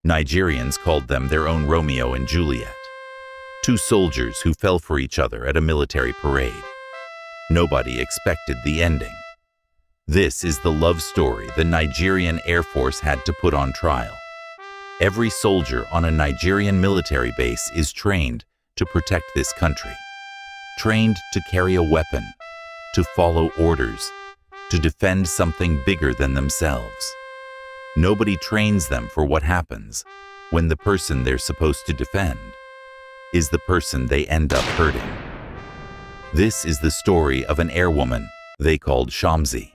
Nigerians called them their own Romeo and Juliet, two soldiers who fell for each other at a military parade. Nobody expected the ending. This is the love story the Nigerian Air Force had to put on trial. Every soldier on a Nigerian military base is trained to protect this country, trained to carry a weapon, to follow orders, to defend something bigger than themselves. Nobody trains them for what happens when the person they're supposed to defend is the person they end up hurting. This is the story of an airwoman they called Shomzy.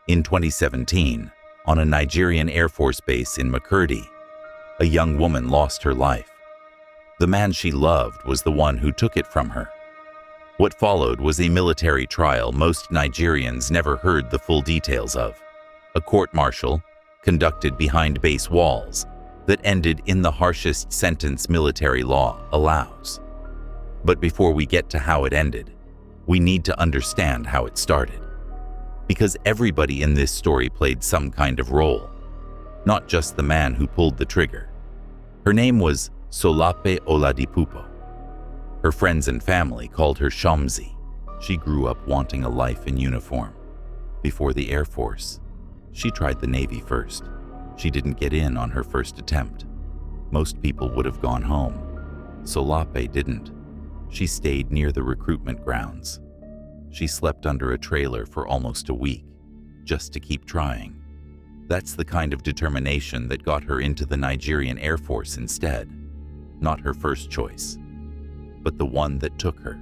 In 2017, on a Nigerian Air Force base in Makurdi, a young woman lost her life. The man she loved was the one who took it from her. What followed was a military trial most Nigerians never heard the full details of. A court-martial conducted behind base walls that ended in the harshest sentence military law allows. But before we get to how it ended, we need to understand how it started. Because everybody in this story played some kind of role, not just the man who pulled the trigger. Her name was Solape Oladipupo. Her friends and family called her Shomzy. She grew up wanting a life in uniform. Before the Air Force, she tried the Navy first. She didn't get in on her first attempt. Most people would have gone home. Solape didn't. She stayed near the recruitment grounds. She slept under a trailer for almost a week, just to keep trying. That's the kind of determination that got her into the Nigerian Air Force instead. Not her first choice, but the one that took her.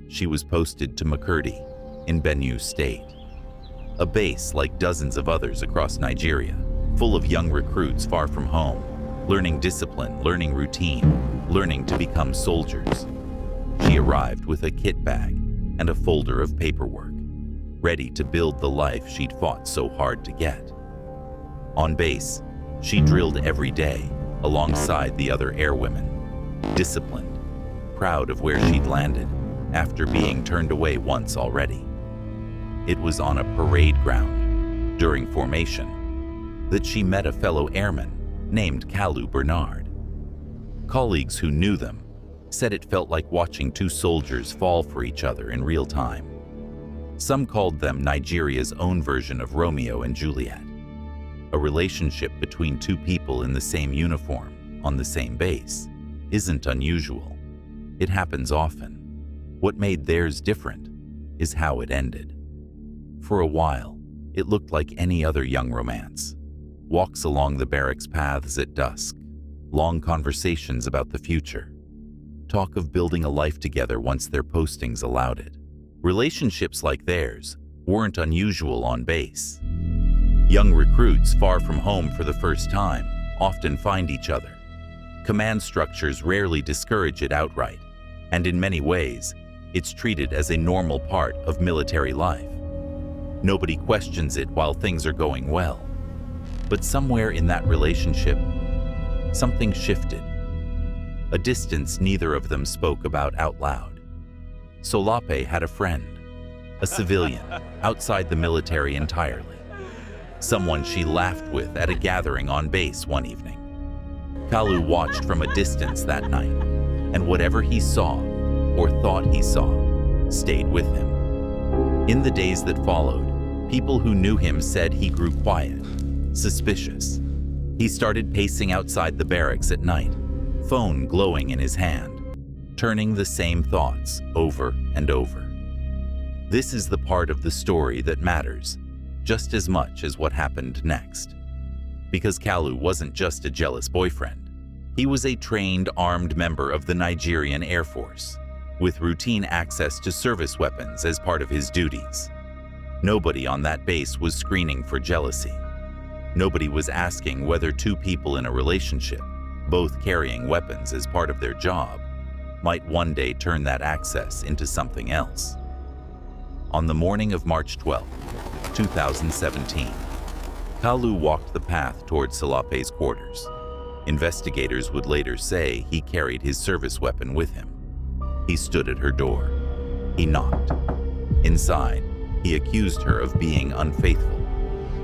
She was posted to Makurdi in Benue State, a base like dozens of others across Nigeria, full of young recruits far from home, learning discipline, learning routine, learning to become soldiers. She arrived with a kit bag and a folder of paperwork, ready to build the life she'd fought so hard to get. On base, she drilled every day alongside the other airwomen, disciplined, proud of where she'd landed after being turned away once already. It was on a parade ground, during formation, that she met a fellow airman named Kalu Bernard. Colleagues who knew them said it felt like watching two soldiers fall for each other in real time. Some called them Nigeria's own version of Romeo and Juliet, a relationship between two people in the same uniform, on the same base, isn't unusual. It happens often. What made theirs different is how it ended. For a while, it looked like any other young romance. Walks along the barracks paths at dusk, long conversations about the future, talk of building a life together once their postings allowed it. Relationships like theirs weren't unusual on base. Young recruits far from home for the first time often find each other. Command structures rarely discourage it outright, and in many ways, it's treated as a normal part of military life. Nobody questions it while things are going well. But somewhere in that relationship, something shifted. A distance neither of them spoke about out loud. Solape had a friend, a civilian, outside the military entirely. Someone she laughed with at a gathering on base one evening. Kalu watched from a distance that night, and whatever he saw, or thought he saw, stayed with him. In the days that followed, people who knew him said he grew quiet, suspicious. He started pacing outside the barracks at night, phone glowing in his hand, turning the same thoughts over and over. This is the part of the story that matters, just as much as what happened next. Because Kalu wasn't just a jealous boyfriend. He was a trained, armed member of the Nigerian Air Force, with routine access to service weapons as part of his duties. Nobody on that base was screening for jealousy. Nobody was asking whether two people in a relationship, both carrying weapons as part of their job, might one day turn that access into something else. On the morning of March 12, 2017, Kalu walked the path towards Solape's quarters. Investigators would later say he carried his service weapon with him. He stood at her door. He knocked. Inside, he accused her of being unfaithful.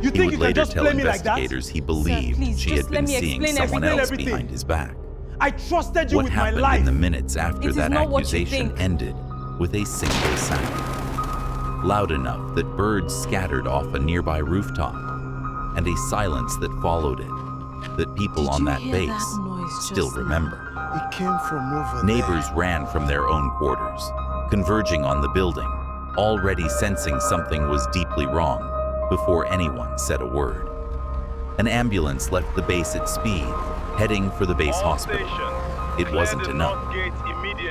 You He think would you can later just tell play me like that? investigators he believed please, she just had let been me seeing explain someone everything. else Explain behind his back. I trusted you What with my happened life. in the minutes after It is that not what you accusation think. ended with a single sound, loud enough that birds scattered off a nearby rooftop, and a silence that followed it, that people on that base still remember. It came from over Neighbors ran from their own quarters, converging on the building, already sensing something was deeply wrong before anyone said a word. An ambulance left the base at speed, heading for the base hospital. It wasn't enough.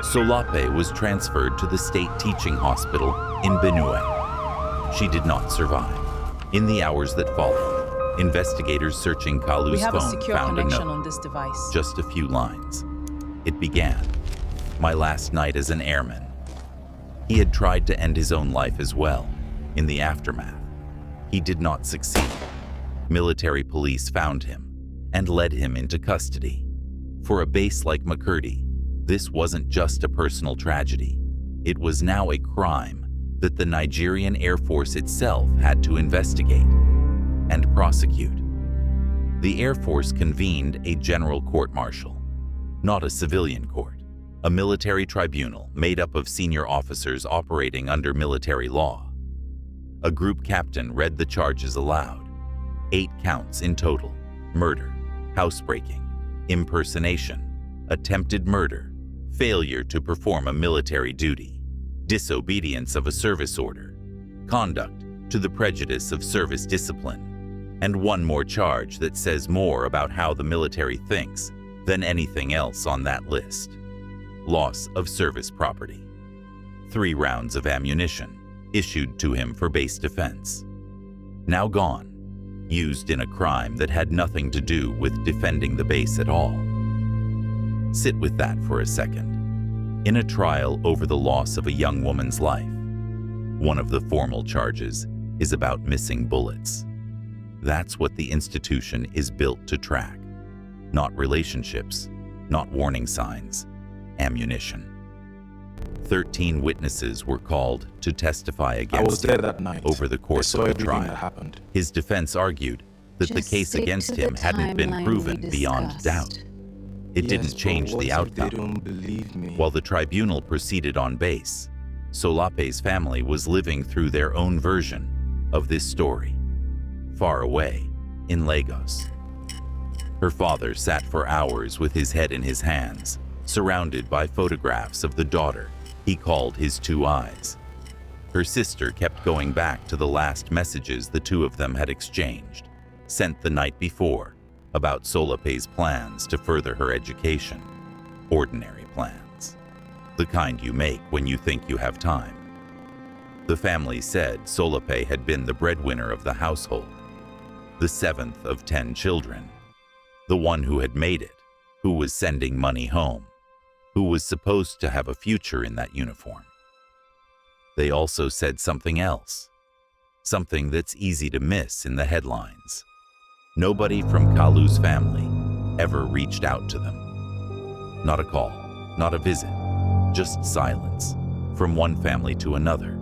Solape was transferred to the state teaching hospital in Benue. She did not survive. In the hours that followed, investigators searching Kalu's We have a phone secure found a connection note. on this device. Just a few lines. It began, "My last night as an airman." He had tried to end his own life as well, in the aftermath. He did not succeed. Military police found him and led him into custody. For a base like Makurdi, this wasn't just a personal tragedy. It was now a crime that the Nigerian Air Force itself had to investigate and prosecute. The Air Force convened a general court-martial, not a civilian court, a military tribunal made up of senior officers operating under military law. A group captain read the charges aloud. 8 counts in total: murder, housebreaking, impersonation, attempted murder, failure to perform a military duty, disobedience of a service order, conduct to the prejudice of service discipline, and one more charge that says more about how the military thinks than anything else on that list: loss of service property. 3 rounds of ammunition issued to him for base defense. Now gone, used in a crime that had nothing to do with defending the base at all. Sit with that for a second. In a trial over the loss of a young woman's life, one of the formal charges is about missing bullets. That's what the institution is built to track. Not relationships, not warning signs, ammunition. 13 witnesses were called to testify against him that night. over the course of the trial. Happened. His defense argued that the Just case stick against to him the hadn't been timeline proven we beyond discussed. doubt. It didn't change the outcome. They don't believe me. While the tribunal proceeded on base, Solape's family was living through their own version of this story, far away in Lagos. Her father sat for hours with his head in his hands, surrounded by photographs of the daughter he called his 2 eyes. Her sister kept going back to the last messages the two of them had exchanged, sent the night before, about Solape's plans to further her education. Ordinary plans. The kind you make when you think you have time. The family said Solape had been the breadwinner of the household, the 7th of 10 children, the one who had made it, who was sending money home, who was supposed to have a future in that uniform. They also said something else, something that's easy to miss in the headlines. Nobody from Kalu's family ever reached out to them. Not a call, not a visit, just silence from one family to another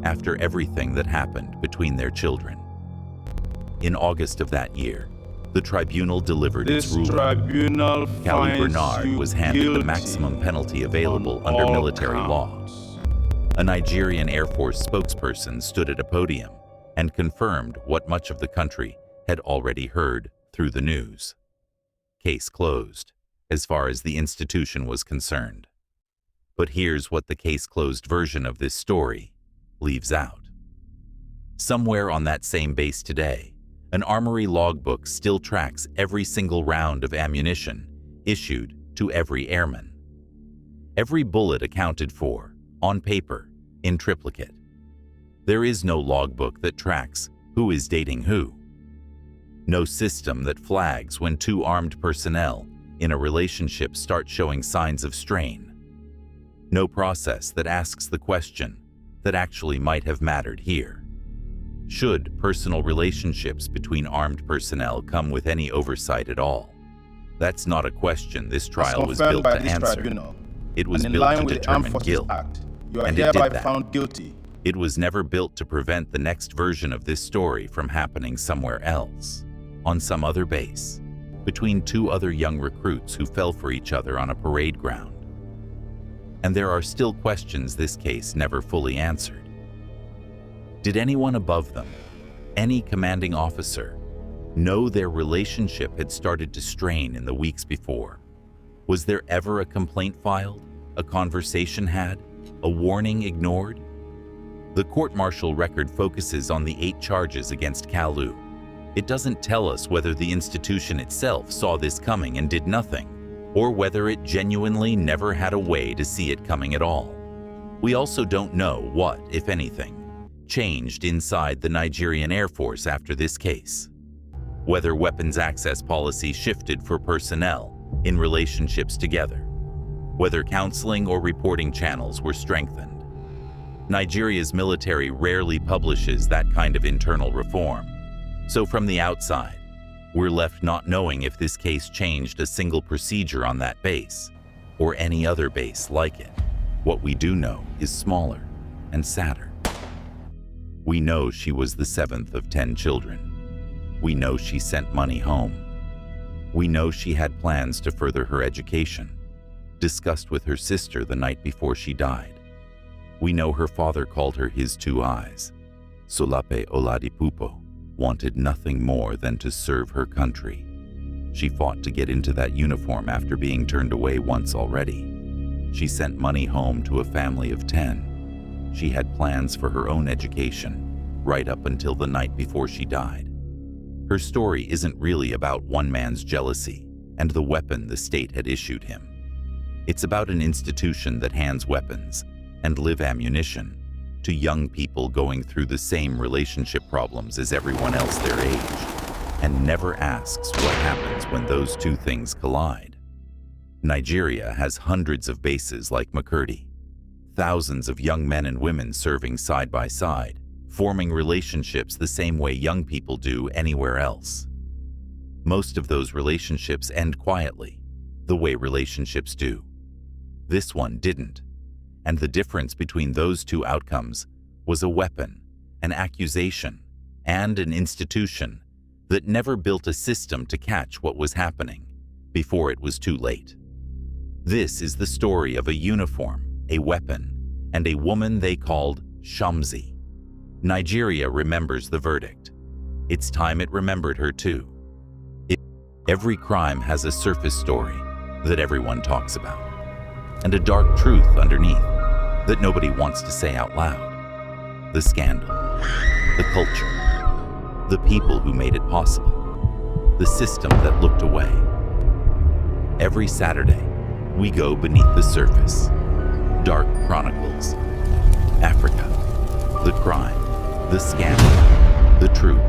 after everything that happened between their children. In August of that year, the tribunal delivered its ruling. Kalu Bernard was handed the maximum penalty available under military law. A Nigerian Air Force spokesperson stood at a podium and confirmed what much of the country had already heard through the news. Case closed, as far as the institution was concerned. But here's what the case-closed version of this story leaves out. Somewhere on that same base today, an armory logbook still tracks every single round of ammunition issued to every airman. Every bullet accounted for, on paper, in triplicate. There is no logbook that tracks who is dating who. No system that flags when 2 armed personnel in a relationship start showing signs of strain. No process that asks the question that actually might have mattered here. Should personal relationships between armed personnel come with any oversight at all? That's not a question this trial was built to answer. It was built to determine guilt, You are and it hereby did that. found guilty It was never built to prevent the next version of this story from happening somewhere else, on some other base, between two other young recruits who fell for each other on a parade ground. And there are still questions this case never fully answered. Did anyone above them, any commanding officer, know their relationship had started to strain in the weeks before? Was there ever a complaint filed, a conversation had, a warning ignored? The court-martial record focuses on the 8 charges against Kalu. It doesn't tell us whether the institution itself saw this coming and did nothing, or whether it genuinely never had a way to see it coming at all. We also don't know what, if anything, changed inside the Nigerian Air Force after this case. Whether weapons access policy shifted for personnel in relationships together, whether counseling or reporting channels were strengthened. Nigeria's military rarely publishes that kind of internal reform, so from the outside, we're left not knowing if this case changed a single procedure on that base, or any other base like it. What we do know is smaller and sadder. We know she was the 7th of 10 children. We know she sent money home. We know she had plans to further her education, discussed with her sister the night before she died. We know her father called her his 2 eyes. Solape Oladipupo wanted nothing more than to serve her country. She fought to get into that uniform after being turned away once already. She sent money home to a family of 10. She had plans for her own education, right up until the night before she died. Her story isn't really about one man's jealousy and the weapon the state had issued him. It's about an institution that hands weapons and live ammunition to young people going through the same relationship problems as everyone else their age, and never asks what happens when those two things collide. Nigeria has hundreds of bases like Makurdi, thousands of young men and women serving side by side, forming relationships the same way young people do anywhere else. Most of those relationships end quietly, the way relationships do. This one didn't. And the difference between those two outcomes was a weapon, an accusation, and an institution that never built a system to catch what was happening before it was too late. This is the story of a uniform, a weapon, and a woman they called Shomzy. Nigeria remembers the verdict. It's time it remembered her too. Every crime has a surface story that everyone talks about, and a dark truth underneath that nobody wants to say out loud. The scandal, the culture, the people who made it possible, the system that looked away. Every Saturday, we go beneath the surface. Dark Chronicles. Africa. The crime, the scandal, the truth.